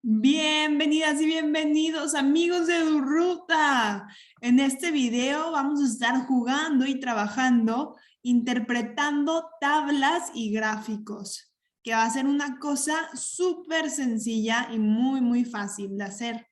Bienvenidas y bienvenidos amigos de Edurruta. En este video vamos a estar jugando y trabajando, interpretando tablas y gráficos, que va a ser una cosa súper sencilla y muy fácil de hacer.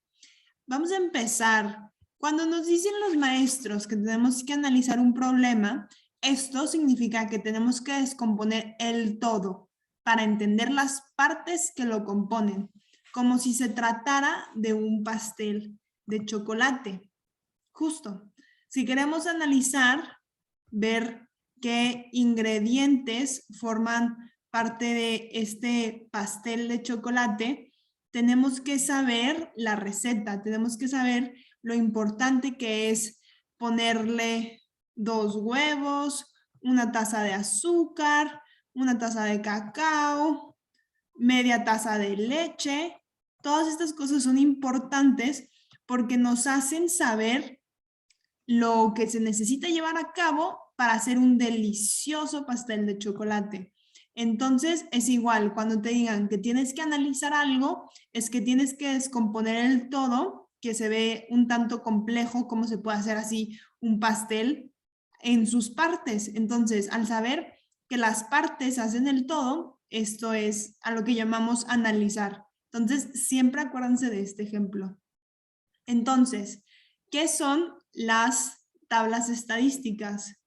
Vamos a empezar. Cuando nos dicen los maestros que tenemos que analizar un problema, esto significa que tenemos que descomponer el todo para entender las partes que lo componen, como si se tratara de un pastel de chocolate. Justo. Si queremos analizar, ver qué ingredientes forman parte de este pastel de chocolate, tenemos que saber la receta, tenemos que saber lo importante que es ponerle 2 huevos, una taza de azúcar, una taza de cacao, media taza de leche. Todas estas cosas son importantes porque nos hacen saber lo que se necesita llevar a cabo para hacer un delicioso pastel de chocolate. Entonces es igual, cuando te digan que tienes que analizar algo, es que tienes que descomponer el todo, que se ve un tanto complejo cómo se puede hacer así un pastel en sus partes. Entonces, al saber que las partes hacen el todo, esto es a lo que llamamos analizar. Entonces, siempre acuérdense de este ejemplo. Entonces, ¿qué son las tablas estadísticas?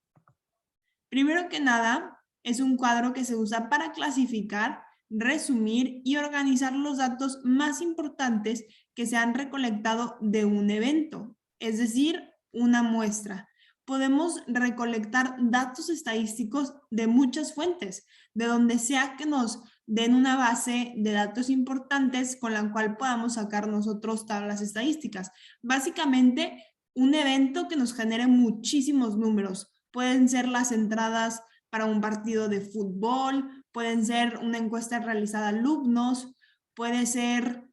Primero que nada, es un cuadro que se usa para clasificar, resumir y organizar los datos más importantes que se han recolectado de un evento, es decir, una muestra. Podemos recolectar datos estadísticos de muchas fuentes, de donde sea que nos den una base de datos importantes con la cual podamos sacar nosotros tablas estadísticas. Básicamente, un evento que nos genere muchísimos números. Pueden ser las entradas para un partido de fútbol, pueden ser una encuesta realizada a alumnos, puede ser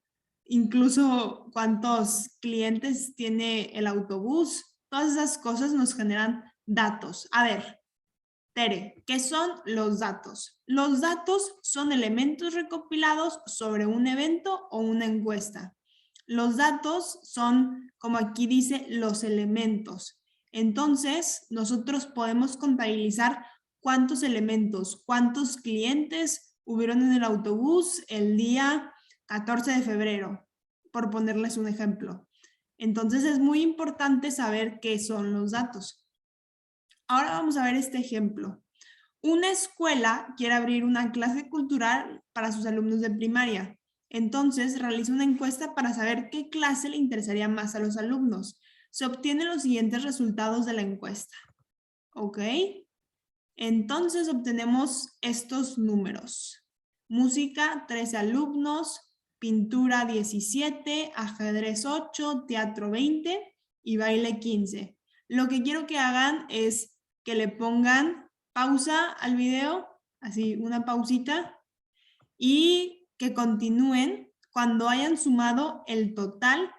incluso cuántos clientes tiene el autobús. Todas esas cosas nos generan datos. A ver, Tere, ¿qué son los datos? Los datos son elementos recopilados sobre un evento o una encuesta. Los datos son, como aquí dice, los elementos. Entonces, nosotros podemos contabilizar cuántos elementos, cuántos clientes hubieron en el autobús el día 14 de febrero, por ponerles un ejemplo. Entonces, es muy importante saber qué son los datos. Ahora vamos a ver este ejemplo. Una escuela quiere abrir una clase cultural para sus alumnos de primaria. Entonces, realiza una encuesta para saber qué clase le interesaría más a los alumnos. Se obtienen los siguientes resultados de la encuesta. ¿Ok? Entonces, obtenemos estos números. Música, 13 alumnos. Pintura, 17. Ajedrez, 8. Teatro, 20. Y baile, 15. Lo que quiero que hagan es que le pongan pausa al video, así una pausita, y que continúen cuando hayan sumado el total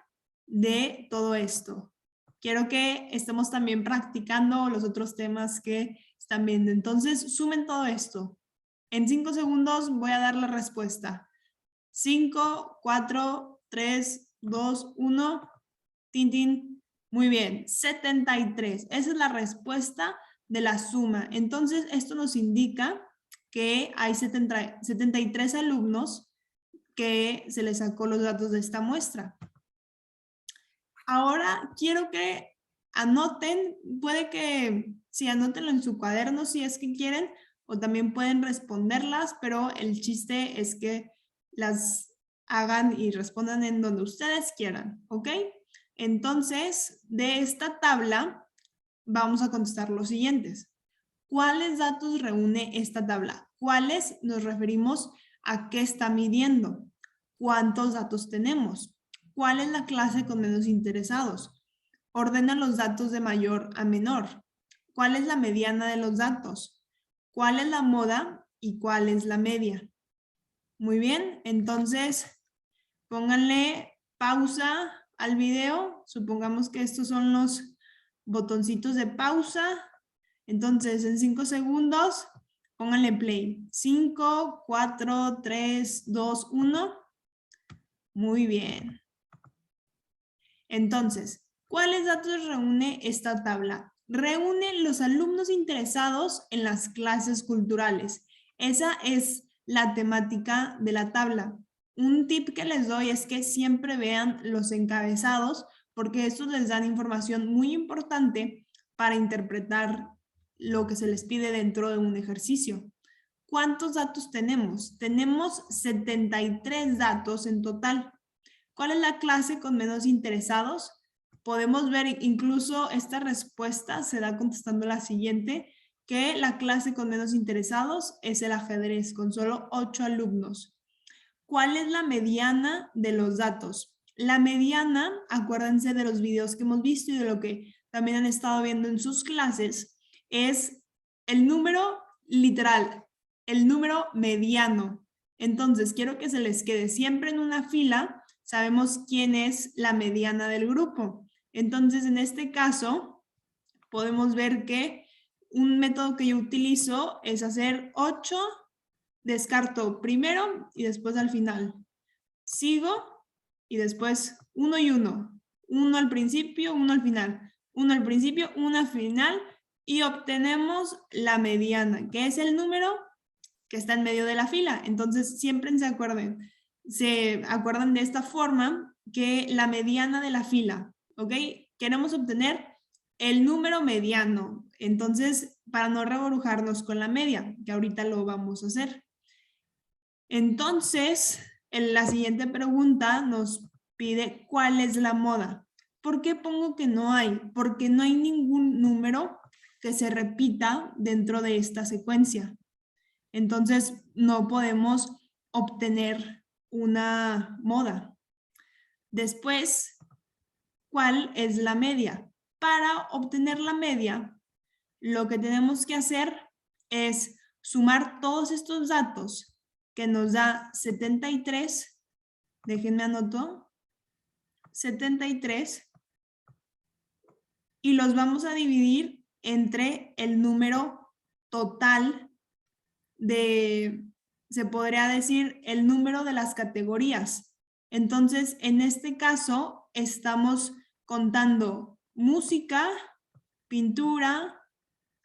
de todo esto. Quiero que estemos también practicando los otros temas que están viendo. Entonces, sumen todo esto. En 5 segundos voy a dar la respuesta. 5, 4, 3, 2, 1. Tin, tin. Muy bien, 73. Esa es la respuesta de la suma. Entonces, esto nos indica que hay 73 alumnos que se les sacó los datos de esta muestra. Ahora quiero que anoten, puede que sí, anótenlo en su cuaderno si es que quieren, o también pueden responderlas, pero el chiste es que las hagan y respondan en donde ustedes quieran, ¿ok? Entonces, de esta tabla vamos a contestar los siguientes. ¿Cuáles datos reúne esta tabla? ¿Cuáles nos referimos a qué está midiendo? ¿Cuántos datos tenemos? ¿Cuál es la clase con menos interesados? Ordena los datos de mayor a menor. ¿Cuál es la mediana de los datos? ¿Cuál es la moda y cuál es la media? Muy bien, entonces pónganle pausa al video. Supongamos que estos son los botoncitos de pausa. Entonces, en 5 segundos, pónganle play. 5, 4, 3, 2, 1. Muy bien. Entonces, ¿cuáles datos reúne esta tabla? Reúne los alumnos interesados en las clases culturales. Esa es la temática de la tabla. Un tip que les doy es que siempre vean los encabezados porque estos les dan información muy importante para interpretar lo que se les pide dentro de un ejercicio. ¿Cuántos datos tenemos? Tenemos 73 datos en total. ¿Cuál es la clase con menos interesados? Podemos ver incluso esta respuesta se da contestando la siguiente, que la clase con menos interesados es el ajedrez, con solo 8 alumnos. ¿Cuál es la mediana de los datos? La mediana, acuérdense de los videos que hemos visto y de lo que también han estado viendo en sus clases, es el número literal, el número mediano. Entonces, quiero que se les quede siempre en una fila. Sabemos quién es la mediana del grupo. Entonces, en este caso, podemos ver que un método que yo utilizo es hacer 8, descarto primero y después al final. Sigo y después 1 y 1. 1 al principio, 1 al final. 1 al principio, 1 al final y obtenemos la mediana, que es el número que está en medio de la fila. Entonces, siempre se acuerdan de esta forma que la mediana de la fila, ¿ok? Queremos obtener el número mediano. Entonces, para no rebujarnos con la media, que ahorita lo vamos a hacer. Entonces, la siguiente pregunta nos pide ¿cuál es la moda? ¿Por qué pongo que no hay? Porque no hay ningún número que se repita dentro de esta secuencia. Entonces, no podemos obtener una moda. Después, ¿cuál es la media? Para obtener la media, lo que tenemos que hacer es sumar todos estos datos que nos da 73, déjenme anoto, 73, y los vamos a dividir entre el número total se podría decir, el número de las categorías. Entonces, en este caso, estamos contando música, pintura,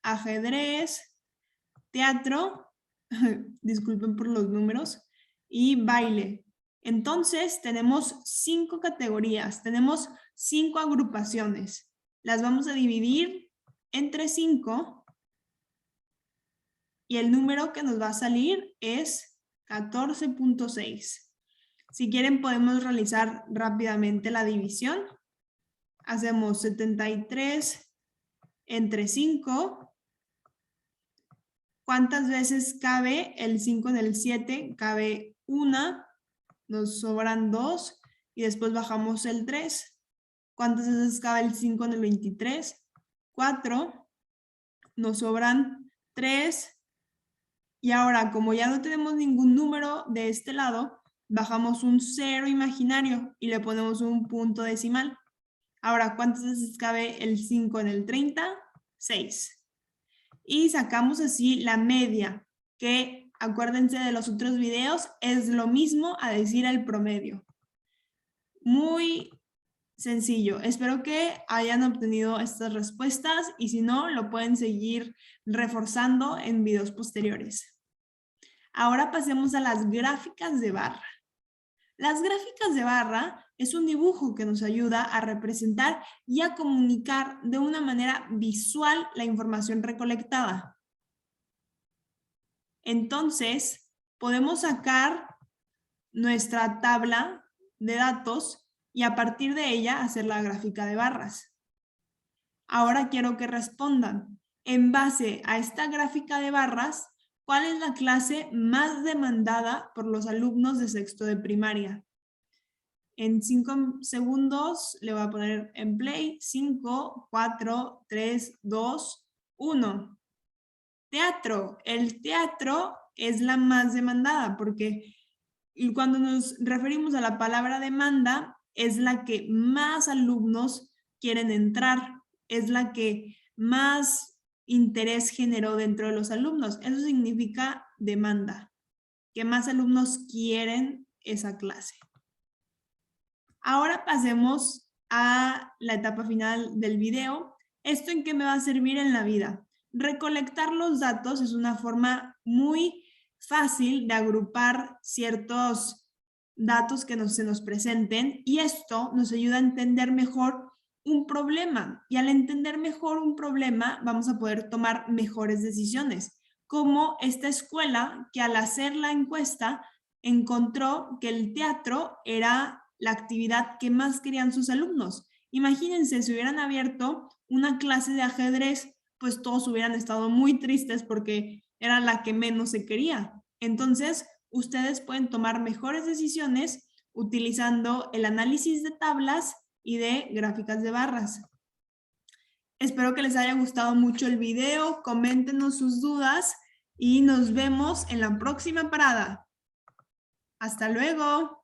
ajedrez, teatro, disculpen por los números, y baile. Entonces, tenemos 5 categorías, tenemos 5 agrupaciones. Las vamos a dividir entre 5 y el número que nos va a salir es 14.6. Si quieren, podemos realizar rápidamente la división. Hacemos 73 entre 5. ¿Cuántas veces cabe el 5 en el 7? Cabe 1, nos sobran 2 y después bajamos el 3. ¿Cuántas veces cabe el 5 en el 23? 4, nos sobran 3. Y ahora, como ya no tenemos ningún número de este lado, bajamos un 0 imaginario y le ponemos un punto decimal. Ahora, ¿cuántas veces cabe el 5 en el 30? 6. Y sacamos así la media, que acuérdense de los otros videos, es lo mismo a decir el promedio. Muy sencillo. Espero que hayan obtenido estas respuestas y si no, lo pueden seguir reforzando en videos posteriores. Ahora pasemos a las gráficas de barra. Las gráficas de barra es un dibujo que nos ayuda a representar y a comunicar de una manera visual la información recolectada. Entonces, podemos sacar nuestra tabla de datos y a partir de ella hacer la gráfica de barras. Ahora quiero que respondan. En base a esta gráfica de barras, ¿cuál es la clase más demandada por los alumnos de sexto de primaria? En 5 segundos le voy a poner en play. 5, 4, 3, 2, 1. Teatro. El teatro es la más demandada porque cuando nos referimos a la palabra demanda, es la que más alumnos quieren entrar, es la que más interés generó dentro de los alumnos. Eso significa demanda, que más alumnos quieren esa clase. Ahora pasemos a la etapa final del video. ¿Esto en qué me va a servir en la vida? Recolectar los datos es una forma muy fácil de agrupar ciertos datos que se nos presenten y esto nos ayuda a entender mejor un problema. Y al entender mejor un problema vamos a poder tomar mejores decisiones, como esta escuela que al hacer la encuesta encontró que el teatro era la actividad que más querían sus alumnos. Imagínense, si hubieran abierto una clase de ajedrez, pues todos hubieran estado muy tristes porque era la que menos se quería. Entonces, ustedes pueden tomar mejores decisiones utilizando el análisis de tablas y de gráficas de barras. Espero que les haya gustado mucho el video, coméntenos sus dudas y nos vemos en la próxima parada. ¡Hasta luego!